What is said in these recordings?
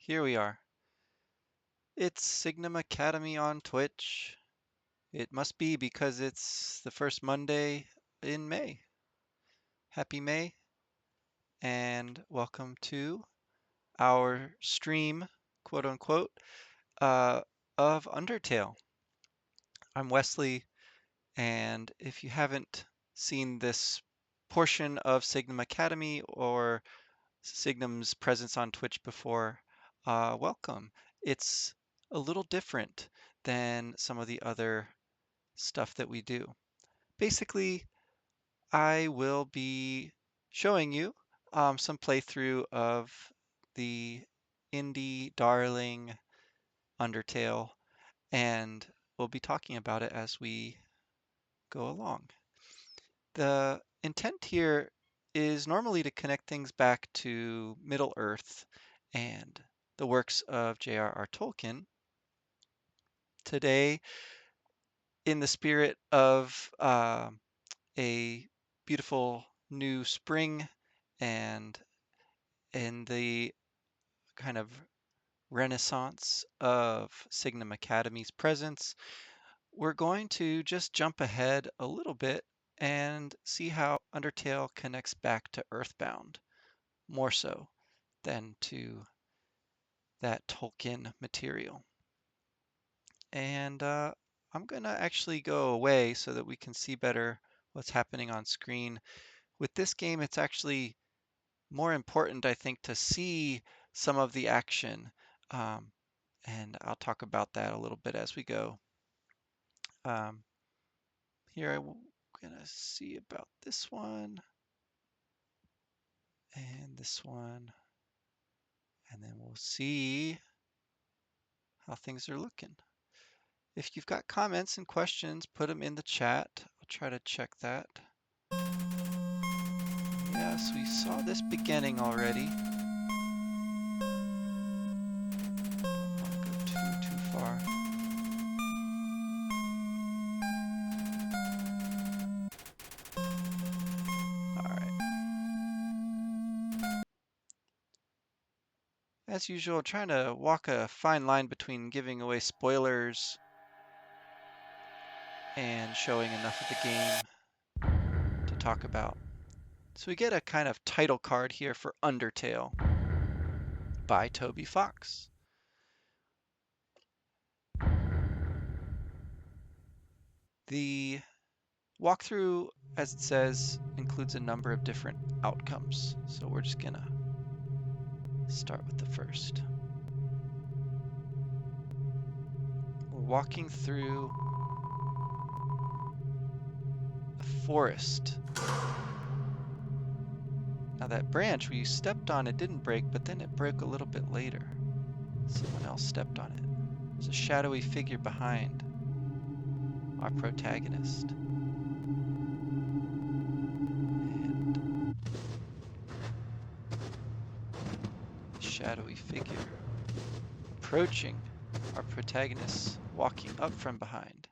Here we are. It's Signum Academy on Twitch. It must be because it's the first Monday in May. Happy May, and welcome to our stream, quote unquote, uh, of Undertale. I'm Wesley, and if you haven't seen this portion of Signum Academy or Signum's presence on Twitch before, welcome. It's a little different than some of the other stuff that we do. Basically, I will be showing you some playthrough of the indie darling Undertale, and we'll be talking about it as we go along. The intent here is normally to connect things back to Middle Earth and the works of J.R.R. Tolkien. Today, in the spirit of a beautiful new spring and in the kind of renaissance of Signum Academy's presence, we're going to just jump ahead a little bit and see how Undertale connects back to Earthbound, more so than to that Tolkien material. And I'm going to actually go away so that we can see better what's happening on screen. With this game, it's actually more important, I think, to see some of the action. Um, and I'll talk about that a little bit as we go. Um, Here I'm going to see about this one and this one. And then we'll see how things are looking. If you've got comments and questions, put them in the chat. I'll try to check that. Yes, we saw this beginning already. Don't want to go too far. Alright. As usual, trying to walk a fine line between giving away spoilers and showing enough of the game to talk about. So we get a kind of title card here for Undertale by Toby Fox. The walkthrough, as it says, includes a number of different outcomes. So we're just gonna start with the first. We're walking through a forest. Now that branch where you stepped on, it didn't break, but then it broke a little bit later. Someone else stepped on it. There's a shadowy figure behind our protagonist. And the shadowy figure approaching our protagonist, walking up from behind.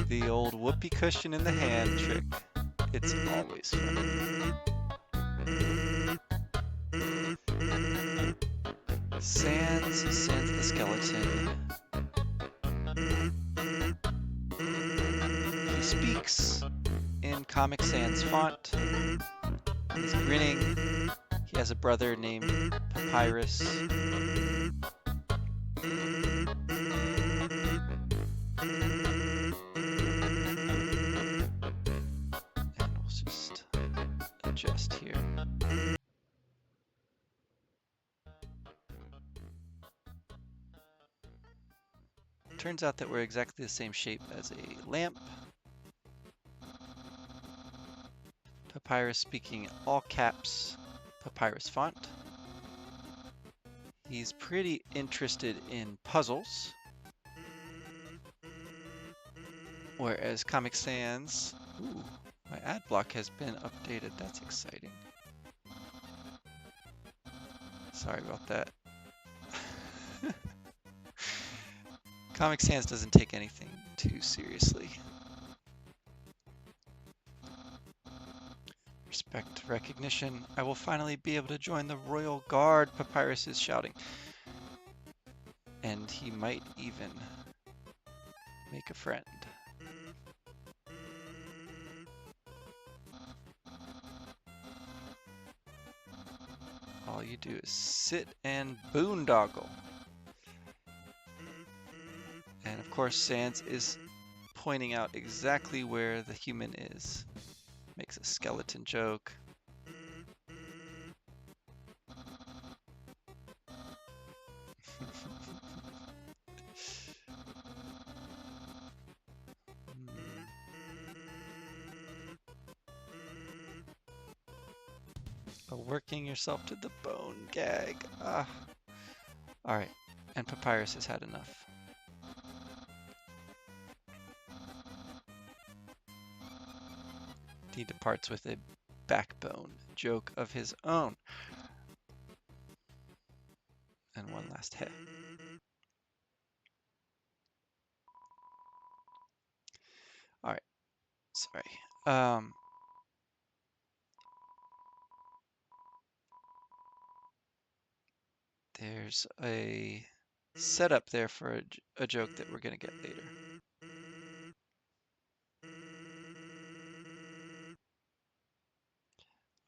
The old whoopee cushion in the hand trick. It's always funny. Sans the skeleton. He speaks in Comic Sans font. He's grinning. He has a brother named Papyrus. And we'll just adjust here. Turns out that we're exactly the same shape as a lamp. Papyrus speaking all caps, Papyrus font. He's pretty interested in puzzles. Whereas Comic Sans, ooh, my ad block has been updated. That's exciting. Sorry about that. Comic Sans doesn't take anything too seriously. Respect, recognition. I will finally be able to join the Royal Guard, Papyrus is shouting. And he might even make a friend. All you do is sit and boondoggle. And of course, Sans is pointing out exactly where the human is. Makes a skeleton joke. Working yourself to the bone gag. Ah. Alright, and Papyrus has had enough. He departs with a backbone joke of his own. And one last hit. Alright, sorry. There's a setup there for a joke that we're going to get later.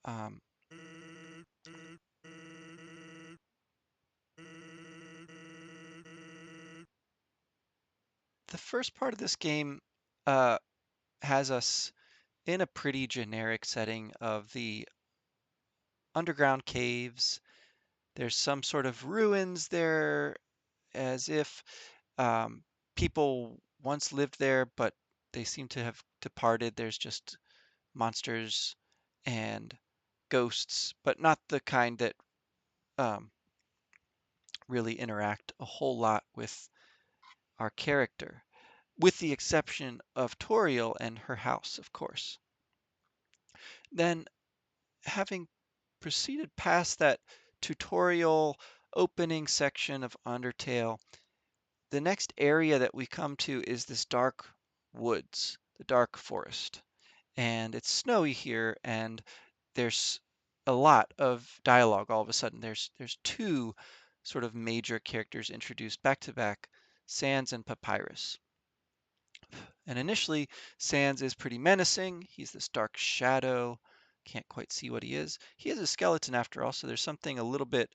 Um, the first part of this game has us in a pretty generic setting of the underground caves. There's some sort of ruins there, as if people once lived there, but they seem to have departed. There's just monsters and ghosts, but not the kind that um, really interact a whole lot with our character, with the exception of Toriel and her house, of course. Then, having proceeded past that tutorial opening section of Undertale, the next area that we come to is this dark woods, the dark forest. And it's snowy here, and there's a lot of dialogue all of a sudden. There's two sort of major characters introduced back to back, Sans and Papyrus. And initially, Sans is pretty menacing. He's this dark shadow. Can't quite see what he is. He is a skeleton after all, so there's something a little bit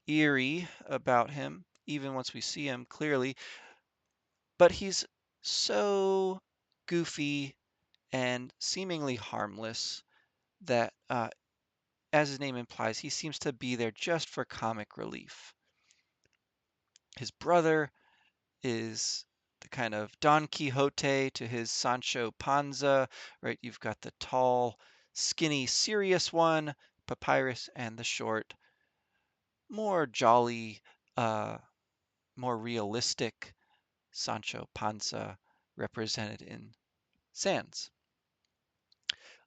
eerie about him, even once we see him clearly. But he's so goofy and seemingly harmless that, as his name implies, he seems to be there just for comic relief. His brother is the kind of Don Quixote to his Sancho Panza, right? You've got the tall, skinny, serious one, Papyrus, and the short, more jolly, uh, more realistic Sancho Panza represented in Sans.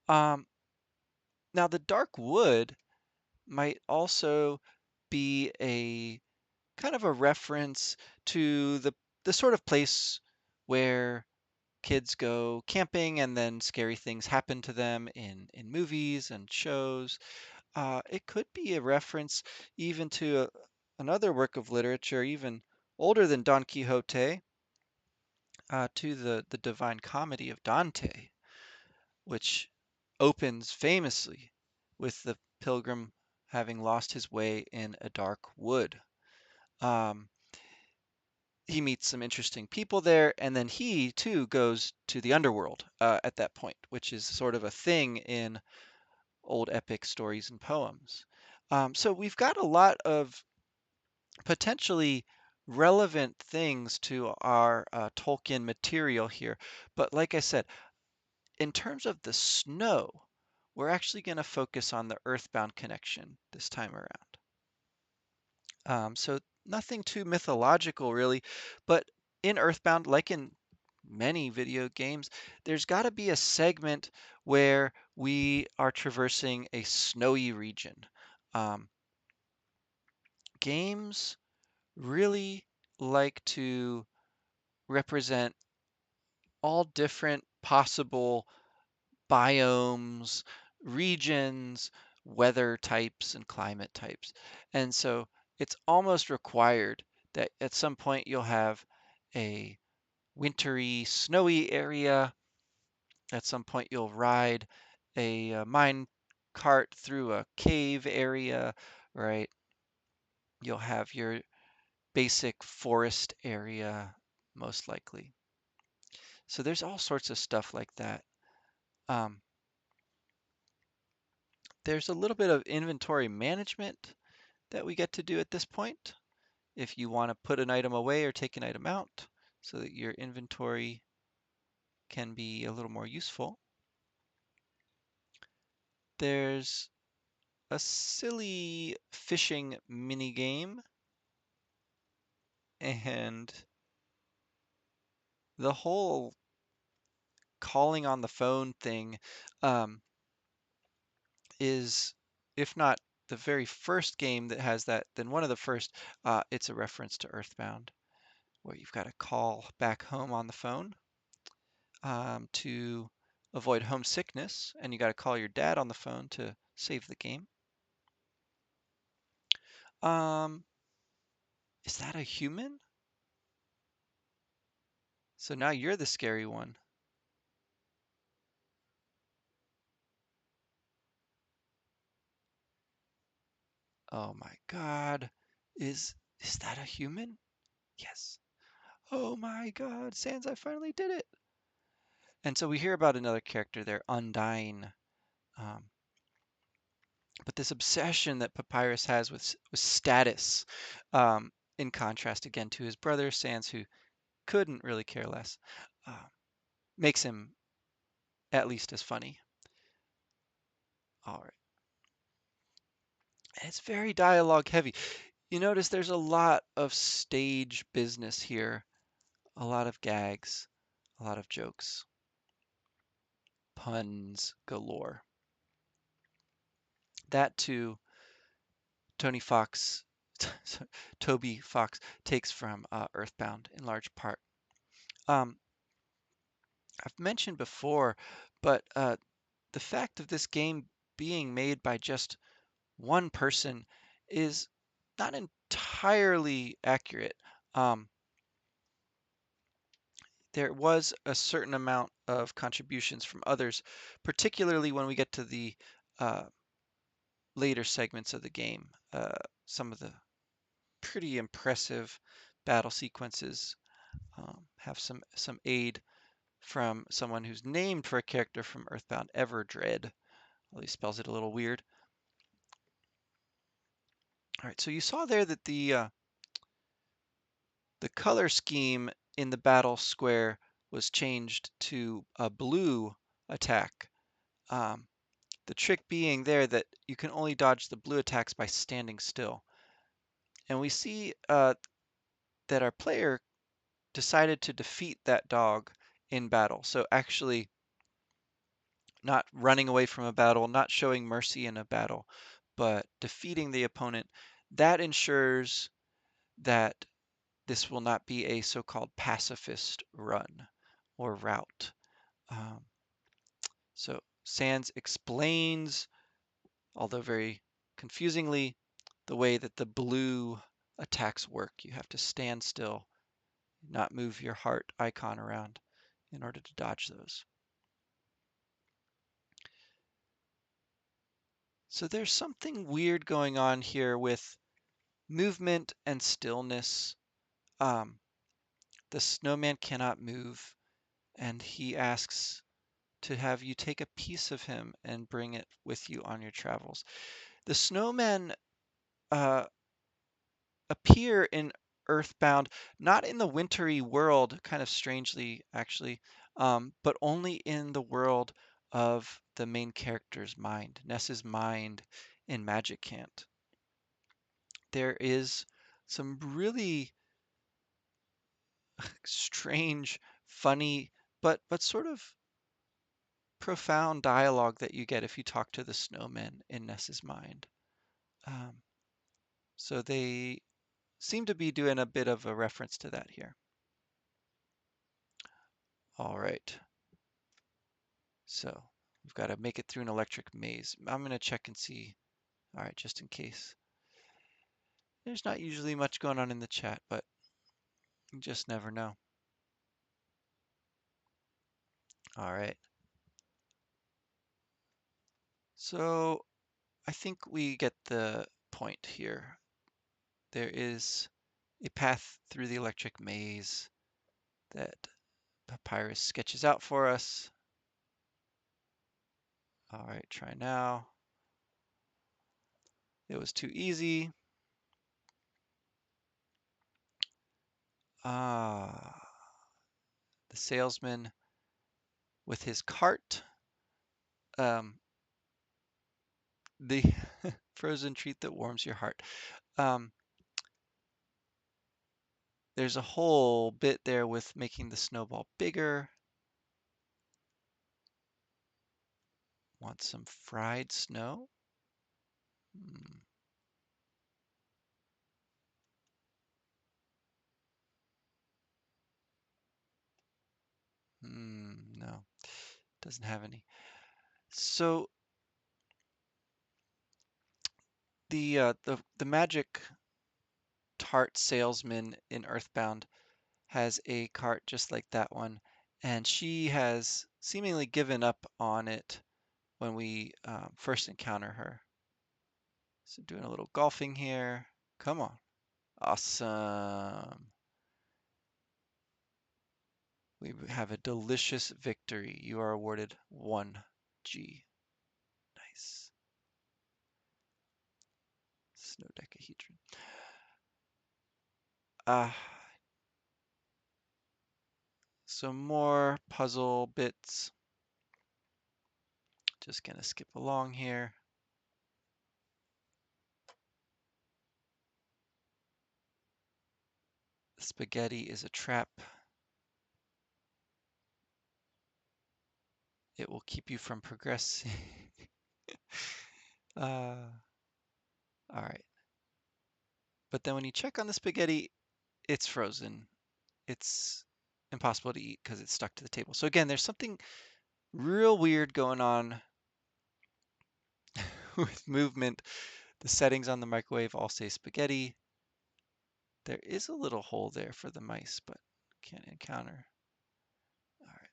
Um, Now, the dark wood might also be a kind of a reference to the sort of place where kids go camping and then scary things happen to them in movies and shows. It could be a reference even to another work of literature, even older than Don Quixote, to the Divine Comedy of Dante, which opens famously with the pilgrim having lost his way in a dark wood. Um, he meets some interesting people there, and then he too goes to the underworld at that point, which is sort of a thing in old epic stories and poems. So we've got a lot of potentially relevant things to our Tolkien material here. But like I said, in terms of the snow, we're actually going to focus on the Earthbound connection this time around. So nothing too mythological really, but in Earthbound, like in many video games, there's got to be a segment where we are traversing a snowy region. Um, Games really like to represent all different possible biomes, regions, weather types, and climate types. And so it's almost required that at some point you'll have a wintry, snowy area. At some point you'll ride a mine cart through a cave area, right? You'll have your basic forest area, most likely. So there's all sorts of stuff like that. Um, there's a little bit of inventory management that we get to do at this point. If you want to put an item away or take an item out so that your inventory can be a little more useful. There's a silly fishing mini game, and the whole calling on the phone thing um, is, if not the very first game that has that, then one of the first. It's a reference to Earthbound, where you've got to call back home on the phone to avoid homesickness, and you got to call your dad on the phone to save the game. Um, is that a human? So now you're the scary one. Oh my God. Is that a human? Yes. Oh my God, Sans, I finally did it. And so we hear about another character there, Undyne. Um, but this obsession that Papyrus has with status, in contrast again to his brother Sans, who couldn't really care less, uh, makes him at least as funny. All right. And it's very dialogue heavy. You notice there's a lot of stage business here, a lot of gags, a lot of jokes, puns galore. That too, Tony Fox, Toby Fox takes from Earthbound in large part. Um, I've mentioned before, but the fact of this game being made by just one person is not entirely accurate. Um, there was a certain amount of contributions from others, particularly when we get to the uh, later segments of the game. Some of the pretty impressive battle sequences have some aid from someone who's named for a character from Earthbound, Everdread. Well, he spells it a little weird. All right, so you saw there that the color scheme in the battle square was changed to a blue attack. Um, the trick being there that you can only dodge the blue attacks by standing still. And we see that our player decided to defeat that dog in battle. So actually not running away from a battle, not showing mercy in a battle, but defeating the opponent. That ensures that this will not be a so-called pacifist run or route. Um, so Sans explains, although very confusingly, the way that the blue attacks work. You have to stand still, not move your heart icon around in order to dodge those. So there's something weird going on here with movement and stillness. Um, the snowman cannot move, and he asks to have you take a piece of him and bring it with you on your travels. The snowmen uh, appear in Earthbound, not in the wintry world, kind of strangely, actually, but only in the world of the main character's mind, Ness's mind in Magic Cant. There is some really strange funny but sort of profound dialogue that you get if you talk to the snowmen in Ness's mind. Um, so they seem to be doing a bit of a reference to that here. All right, so we've got to make it through an electric maze. I'm going to check and see. All right, just in case. There's not usually much going on in the chat, but you just never know. All right. So I think we get the point here. There is a path through the electric maze that Papyrus sketches out for us. All right, try now. It was too easy. Ah, the salesman with his cart. Um, the frozen treat that warms your heart. Um, there's a whole bit there with making the snowball bigger. Want some fried snow? Hmm. No, doesn't have any. So the magic tart salesman in Earthbound has a cart just like that one, and she has seemingly given up on it when we first encounter her. So doing a little golfing here. Come on. Awesome. We have a delicious victory. You are awarded 1G. Nice. Snow decahedron. Ah, some more puzzle bits. Just gonna skip along here. Spaghetti is a trap. It will keep you from progressing. All right. But then when you check on the spaghetti, it's frozen. It's impossible to eat because it's stuck to the table. So again, there's something real weird going on with movement. The settings on the microwave all say spaghetti. There is a little hole there for the mice, but can't encounter. All right.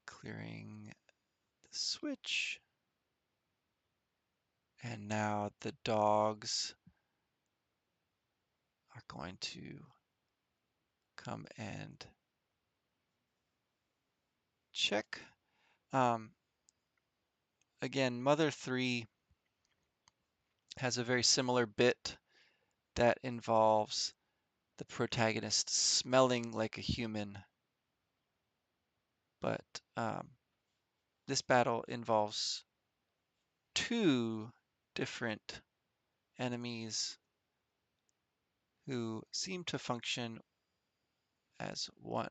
Clearing the switch. And now the dogs are going to come and check. Um, again, Mother 3 has a very similar bit that involves the protagonist smelling like a human, but this battle involves two different enemies who seem to function as one.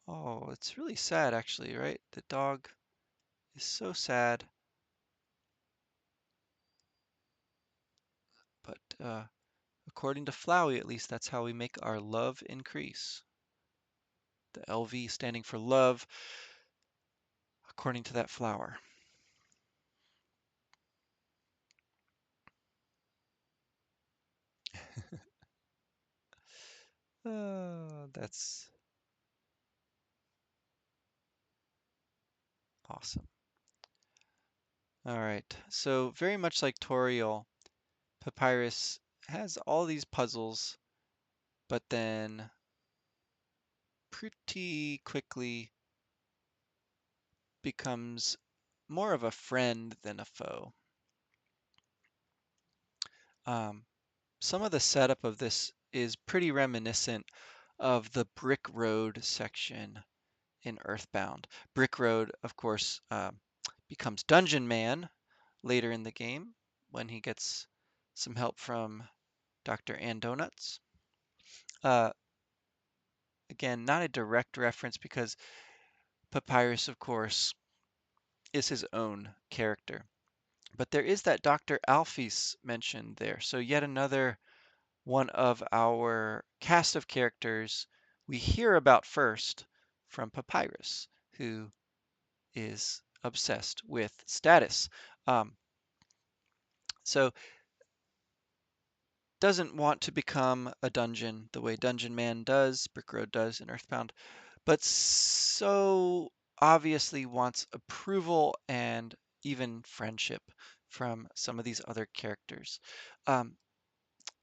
Oh, it's really sad actually, right? The dog is so sad, but according to Flowey, at least that's how we make our love increase. The LV standing for love, according to that flower. That's awesome. All right, so very much like Toriel, Papyrus has all these puzzles, but then pretty quickly becomes more of a friend than a foe. Um, some of the setup of this is pretty reminiscent of the Brick Road section in Earthbound. Brick Road, of course, becomes Dungeon Man later in the game, when he gets some help from Dr. Ann Donuts. Uh, Again, not a direct reference because Papyrus, of course, is his own character. But there is that Dr. Alphys mentioned there. So yet another one of our cast of characters we hear about first from Papyrus, who is obsessed with status. Um, so doesn't want to become a dungeon the way Dungeon Man does, Brick Road does in Earthbound, but so obviously wants approval and even friendship from some of these other characters. Um,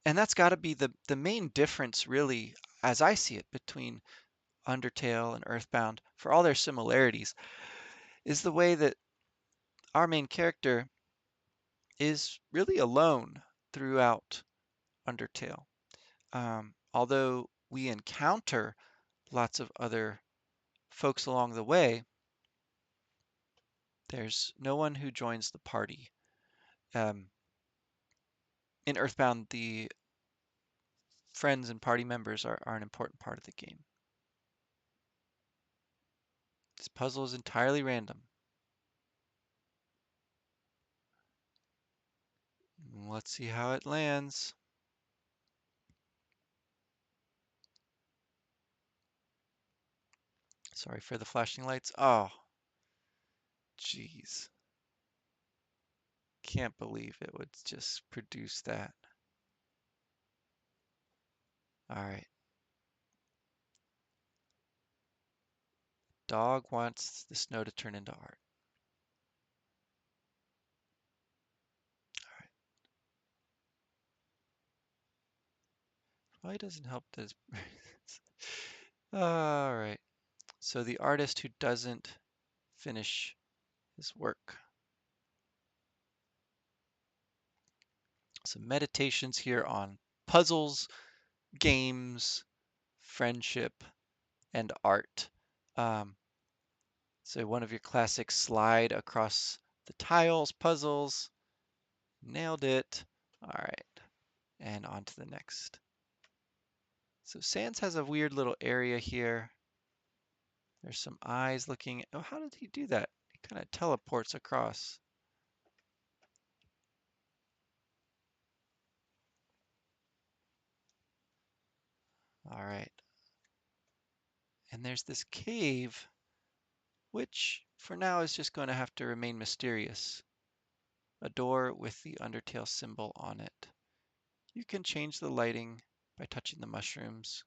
and that's got to be the main difference, really, as I see it, between Undertale and Earthbound, for all their similarities, is the way that our main character is really alone throughout Undertale. Although we encounter lots of other folks along the way, there's no one who joins the party. Um, in Earthbound, the friends and party members are an important part of the game. This puzzle is entirely random. Let's see how it lands. Sorry for the flashing lights. Oh, jeez. Can't believe it would just produce that. All right. Dog wants the snow to turn into art. All right. Probably doesn't help this. All right. So the artist who doesn't finish his work. Some meditations here on puzzles, games, friendship, and art. Um, so one of your classic slide across the tiles puzzles. Nailed it. All right. And on to the next. So Sans has a weird little area here. There's some eyes looking. Oh, how did he do that? He kind of teleports across. All right. And there's this cave, which for now is just going to have to remain mysterious. A door with the Undertale symbol on it. You can change the lighting by touching the mushrooms.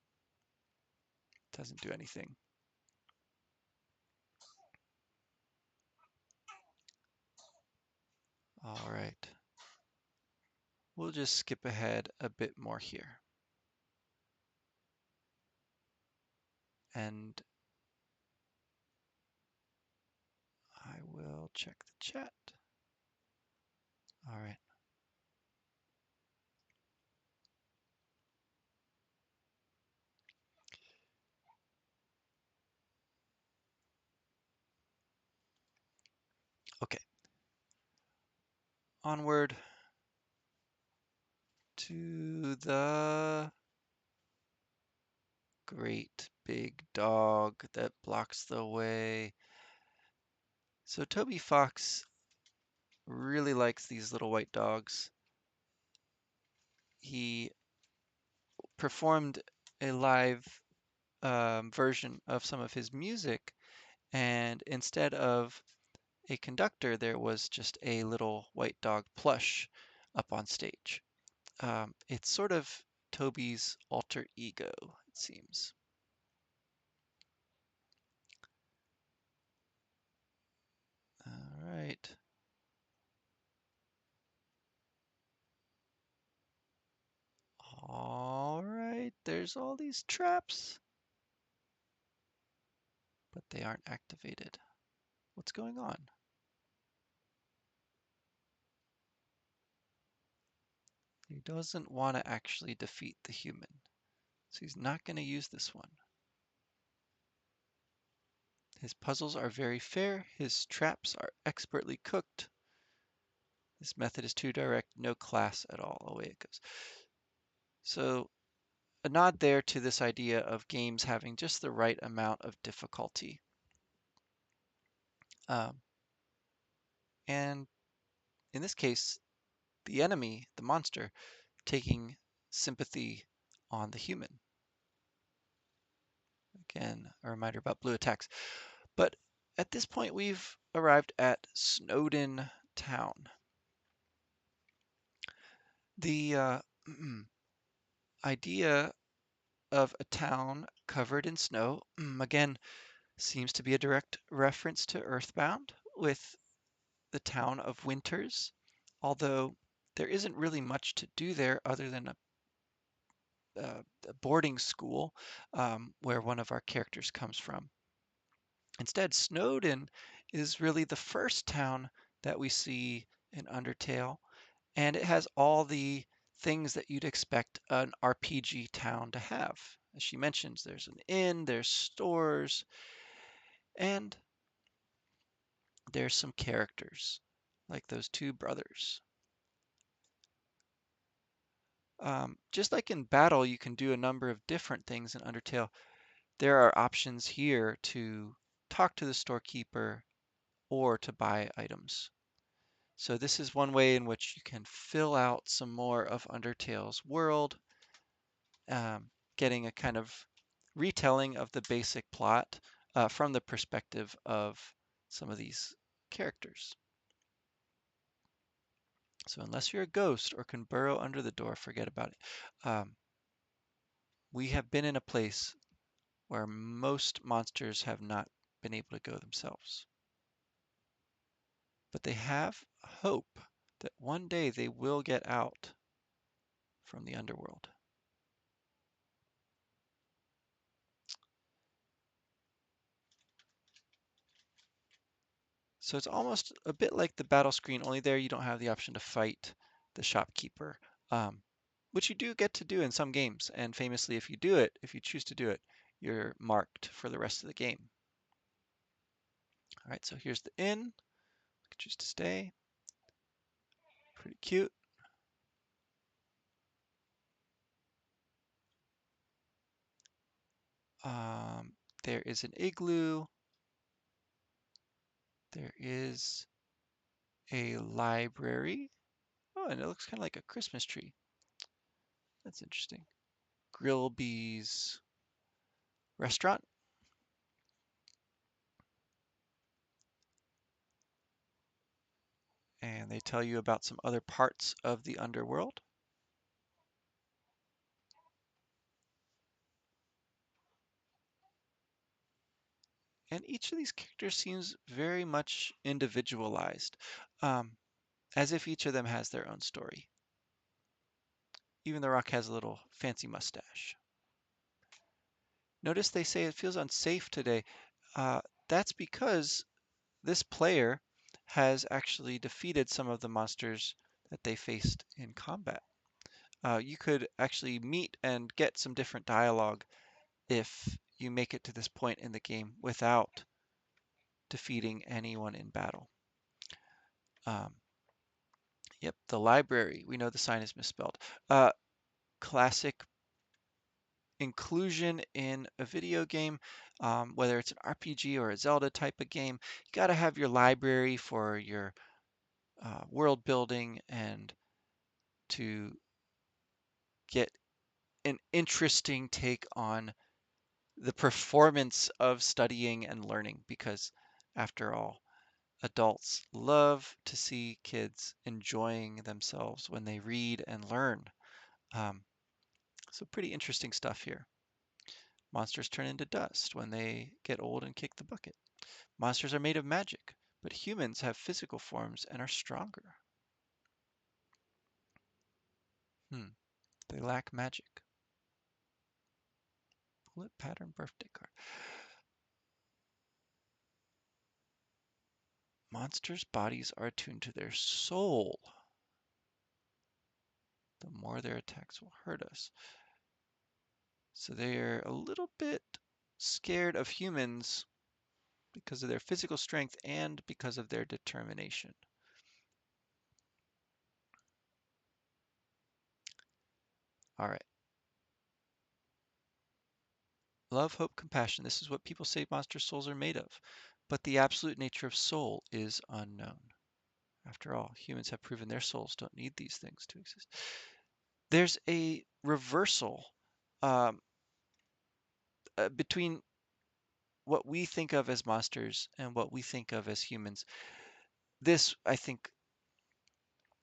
Doesn't do anything. All right. We'll just skip ahead a bit more here. And I will check the chat. All right. Okay. Onward to the great big dog that blocks the way. So Toby Fox really likes these little white dogs. He performed a live version of some of his music, and instead of a conductor, there was just a little white dog plush up on stage. It's sort of Toby's alter ego, it seems. All right. All right, there's all these traps, but they aren't activated. What's going on? He doesn't want to actually defeat the human, so he's not going to use this one. His puzzles are very fair, his traps are expertly cooked, This method is too direct, no class at all. Away it goes. So a nod there to this idea of games having just the right amount of difficulty. Um, and in this case, the enemy, the monster, taking sympathy on the human. Again, a reminder about blue attacks. But at this point, we've arrived at Snowden Town. The idea of a town covered in snow, again, seems to be a direct reference to Earthbound with the town of Winters, although there isn't really much to do there other than a boarding school where one of our characters comes from. Instead, Snowden is really the first town that we see in Undertale, and it has all the things that you'd expect an RPG town to have. As she mentions, there's an inn, there's stores, and there's some characters, like those two brothers. Just like in battle, you can do a number of different things in Undertale. There are options here to talk to the storekeeper or to buy items. So this is one way in which you can fill out some more of Undertale's world, getting a kind of retelling of the basic plot from the perspective of some of these characters. So unless you're a ghost or can burrow under the door, forget about it. We have been in a place where most monsters have not been able to go themselves. But they have hope that one day they will get out from the underworld. So it's almost a bit like the battle screen, only there you don't have the option to fight the shopkeeper, which you do get to do in some games. And famously, if you do it, if you choose to do it, you're marked for the rest of the game. All right, so here's the inn. You can choose to stay. Pretty cute. Um, there is an igloo. There is a library. Oh, and it looks kind of like a Christmas tree. That's interesting. Grillby's restaurant. And they tell you about some other parts of the underworld. And each of these characters seems very much individualized, um, as if each of them has their own story. Even the rock has a little fancy mustache. Notice they say it feels unsafe today. Uh, that's because this player has actually defeated some of the monsters that they faced in combat. You could actually meet and get some different dialogue if you make it to this point in the game without defeating anyone in battle. Um, yep, the library. We know the sign is misspelled. Classic inclusion in a video game, whether it's an RPG or a Zelda type of game. You got to have your library for your world building and to get an interesting take on the performance of studying and learning because after all, adults love to see kids enjoying themselves when they read and learn. Um, so pretty interesting stuff here. Monsters turn into dust when they get old and kick the bucket. Monsters are made of magic, but humans have physical forms and are stronger. Hmm, they lack magic. Bullet pattern birthday card. Monsters' bodies are attuned to their soul. The more their attacks will hurt us. So they're a little bit scared of humans because of their physical strength and because of their determination. All right. Love, hope, compassion. This is what people say monster souls are made of. But the absolute nature of soul is unknown. After all, humans have proven their souls don't need these things to exist. There's a reversal um, between what we think of as monsters and what we think of as humans. This, I think,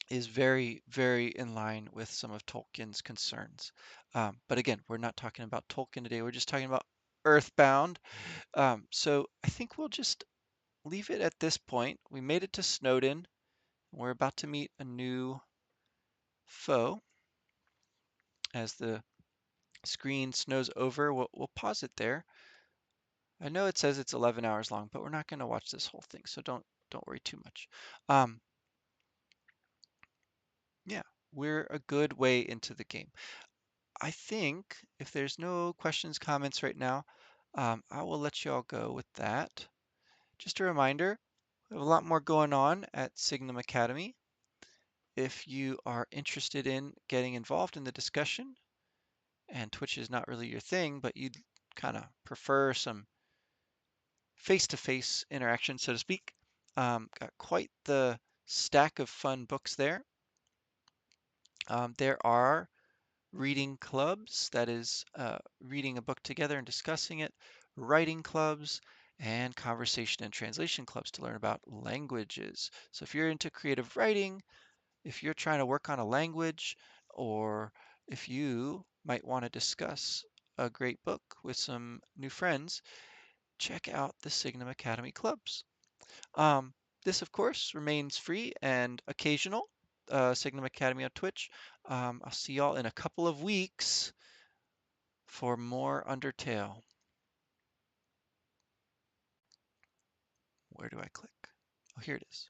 is very, very in line with some of Tolkien's concerns. But again, we're not talking about Tolkien today. We're just talking about Earthbound. So I think we'll just leave it at this point. We made it to Snowdon. We're about to meet a new foe. As the screen snows over, we'll pause it there. I know it says it's 11 hours long, but we're not going to watch this whole thing, so don't worry too much. Um, yeah, we're a good way into the game. I think if there's no questions, comments right now, I will let you all go with that. Just a reminder, we have a lot more going on at Signum Academy. If you are interested in getting involved in the discussion, and Twitch is not really your thing, but you'd kind of prefer some face-to-face interaction, so to speak, got quite the stack of fun books there. There are reading clubs, that is, reading a book together and discussing it, writing clubs, and conversation and translation clubs to learn about languages. So if you're into creative writing, if you're trying to work on a language, or if you might want to discuss a great book with some new friends, check out the Signum Academy clubs. Um, this, of course, remains free and occasional. Signum Academy on Twitch. I'll see y'all in a couple of weeks for more Undertale. Where do I click? Oh, here it is.